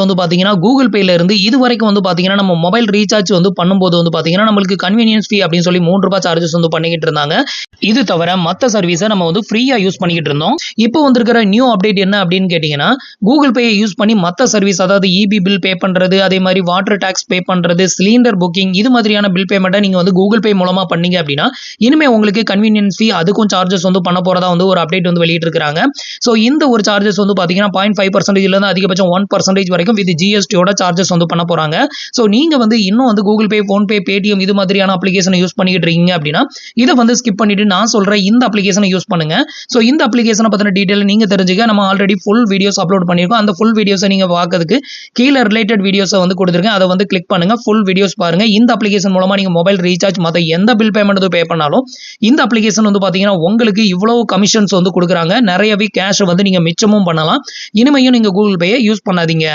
வந்து பாத்தீங்கன்னா கூகுள் பேல இருந்து இது வரைக்கும் வந்து பாத்தீங்கன்னா நம்ம மொபைல் ரீசார்ஜ் வந்து பண்ணும்போது வந்து பாத்தீங்கன்னா நம்மளுக்கு கன்வீனியன்ஸ் ஃபீ அப்படின்னு சொல்லி ₹3 சார்ஜஸ் வந்து பண்ணிக்கிட்டு இருந்தாங்க. இது தவிர மத்த சர்வீஸை நம்ம வந்து ஃப்ரீயா யூஸ் பண்ணிக்கிட்டு இருந்தோம். இப்போ வந்திருக்கிற நியூ அப்டேட் என்ன அப்படின்னு கேட்டீங்கன்னா கூகுள் பேயை யூஸ் பண்ணி மத்த சர்வீஸ் அதாவது இபி பில் பே பண்றது, அதே மாதிரி வாட்டர் டாக்ஸ் பே பண்றது, சிலிண்டர் புக்கிங் இது மாதிரியான பில் பேமெண்ட்டை நீங்க வந்து கூகுள் பே மூலமா பண்ணீங்க அப்படின்னா இனிமே உங்களுக்கு கன்வீனியன்ஸ் ஃபீ அதுக்கும் சார்ஜஸ் வந்து பண்ண போறதா வந்து ஒரு அப்டேட் வந்து வெளியிட்டு இருக்காங்க. ஸோ இந்த ஒரு சார்ஜஸ் வந்து பாத்தீங்கன்னா 0.5% இருந்து அதிகபட்சம் 1% வரைக்கும் வித் ஜிஎஸ்டியோட சார்ஜஸ் வந்து பண்ண போறாங்க. ஸோ நீங்க வந்து இன்னும் வந்து கூகுள் பே, போன்பே, பேடிஎம் இது மாதிரியான அப்ளிகேஷனை யூஸ் பண்ணிக்கிட்டு இருக்கீங்க அப்படின்னா இதை வந்து ஸ்கிப் பண்ணிட்டு நான் சொல்ற இந்த அப்ளிகேஷனை யூஸ் பண்ணுங்க. ஸோ இந்த அப்ளிகேஷனை பத்தின டீடைல் நீங்க தெரிஞ்சுக்க நம்ம ஆல்ரெடி ஃபுல் வீடியோஸ் அப்லோட் பண்ணியிருக்கோம். அந்த ஃபுல் வீடியோஸை நீங்க பார்க்கறதுக்கு கீழே ரிலேட்டட் வீடியோஸை வந்து கொடுத்துருக்கேன். அதை வந்து கிளிக் பண்ணுங்க, ஃபுல் வீடியோஸ் பாருங்க. இந்த அப்ளிகேஷன் மூலமா நீங்க மொபைல் ரீசார்ஜ் மற்ற எந்த பில் பேமெண்ட் பே பண்ணாலும் இந்த அப்ளிகேஷன் வந்து பாத்தீங்கன்னா உங்களுக்கு இவ்வளவு கமிஷன்ஸ் வந்து கொடுக்குறாங்க. நிறையவே கேஷ் வந்து நீங்க மிச்சமும் பண்ணலாம். இனிமையும் நீங்க கூகுள் பேயை யூஸ் பண்ணாதீங்க.